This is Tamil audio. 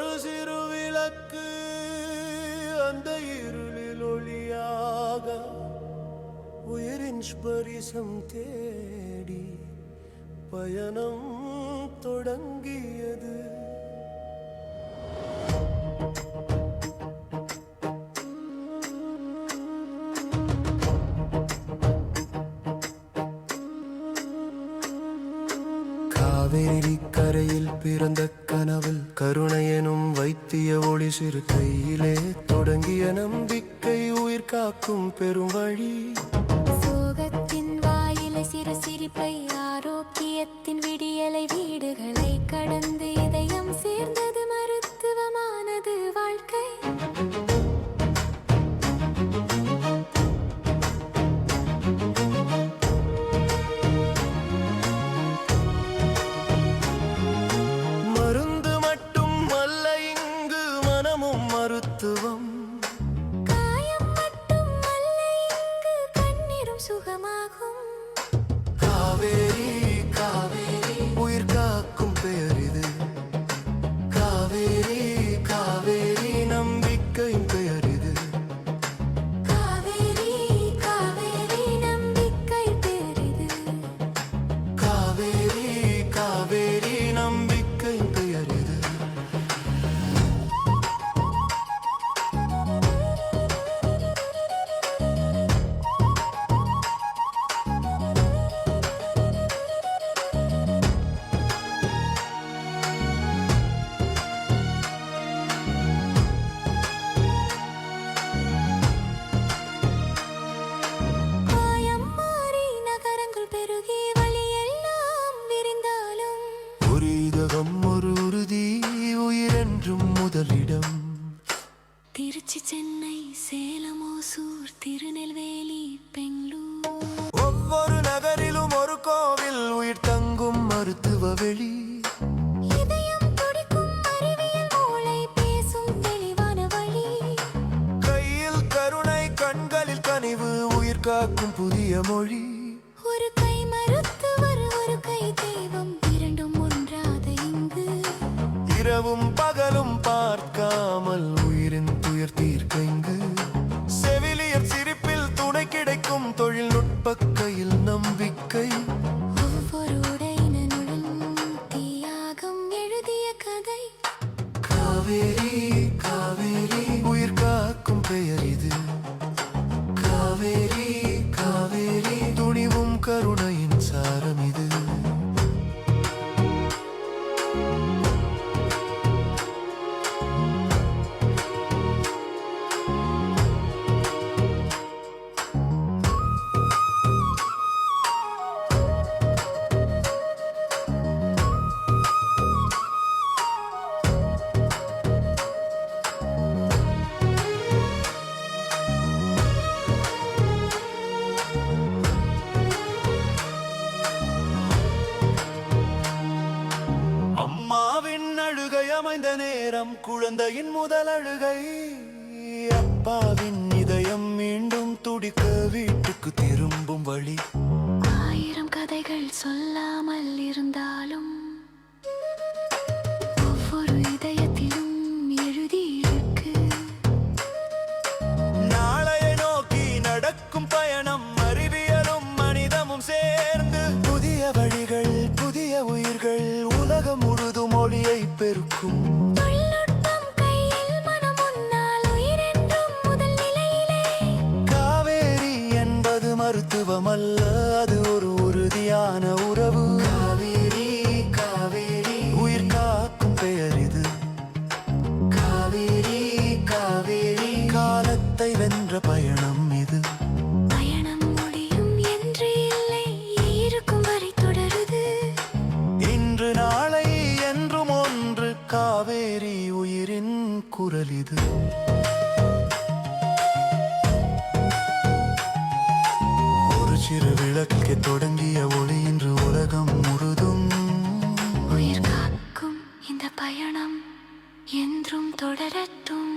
ஒரு சிறு விளக்கு அந்த இருளில் ஒளியாக உயிரின் ஸ்பரிசம் தேடி பயணம் தொடங்கியது. காவேரி கரையில் பிறந்த கனவில் கருணையனும் வைத்திய ஒளி சிறு கையிலே தொடங்கிய நம்பிக்கை உயிர் காக்கும் பெரும் வழி. சோகத்தின் வாயிலை சிறு சிரிப்பை ஆரோக்கியத்தின் விடியலை வீடுகளை கடந்து இதயம் சேர்ந்தது மருத்துவமானது வாழ்க்கை. மருத்துவம் காயம் மட்டும் அல்ல, இங்கு கண்ணீரும் சுகமாகும். காவேரி காவேரி உயிர் காக்கும் பெயர் இது. காவேரி காவேரி நம்பிக்கையின் பெயர் இது. காவேரி காவேரி நம்பிக்கை பெயர் இது. காவேரி காவேரி நம்பிக்கையின் பெயர் இது. ஒரு உறுதி உயிரென்றும் முதலிடம். திருச்சி, சென்னை, சேலம், ஓசூர், திருநெல்வேலி, பெங்களூர், ஒவ்வொரு நகரிலும் ஒரு கோவில் உயிர் தங்கும் மருத்துவ வெளி. இதயம் துடிக்கும் அறிவியல் மூளை பேசும் தெளிவான வழி. கையில் கருணை கண்களில் கனிவு உயிர் காக்கும் புதிய மொழி. ஒரு கை மருத்துவர் ஒரு கை தெய்வம் இரண்டும் ஒன்றாத இங்கு. இரவும் பகலும் பார்க்காமல் உயிரின் துயர் தீர்க்க இங்கு. செவிலியர் சிரிப்பில் துணை கிடைக்கும் தொழில்நுட்ப கையில் நம்பிக்கை. ஒவ்வொரு உடையினுடன் தியாகம் எழுதிய கதை. காவேரி காவேரி உயிர் காக்கும் பெயர் இது. காவேரி காவேரி துணிவும் கருணையின் சாரம் இது. அம்மாவின் அழுகை அமைந்த நேரம் குழந்தையின் முதல் அழுகை. அப்பாவின் இதயம் மீண்டும் துடிக்க வீட்டுக்கு திரும்பும் வழி. ஆயிரம் கதைகள் சொல்லாமல் இருந்தாலும் ஒவ்வொரு இதயத்திலும் எழுதியிருக்கு. நாளையை நோக்கி நடக்கும் பயணம் அறிவியலும் மனிதமும் சேர்ந்து. புதிய வழிகள் புதிய உயிர்கள் உலகம் முழுதும் ஒளியை பெருக்கும். தொழில்நுட்பம் கையில் மனம் முன்னால் உயிரென்றும் முதல் நிலையிலே. காவேரி என்பது மருத்துவம் அல்ல, அது ஒரு உறுதியான உறவு. காவேரி காவேரி உயிர் காக்கும் பெயர் இது. காவேரி காவேரி காலத்தை வென்ற பயணம் இது. பயணம் முடியும் என்று இல்லை, இருக்கும் வரை தொடருது. இன்று நாளை என்றும் ஒன்று. காவேரி உயிரின் குரல் இது. ஒரு சிறு விளக்கே தொடங்கிய ஒளி இன்று உலகம் முழுதும். உயிர் காக்கும் இந்த பயணம் என்றும் தொடரட்டும்.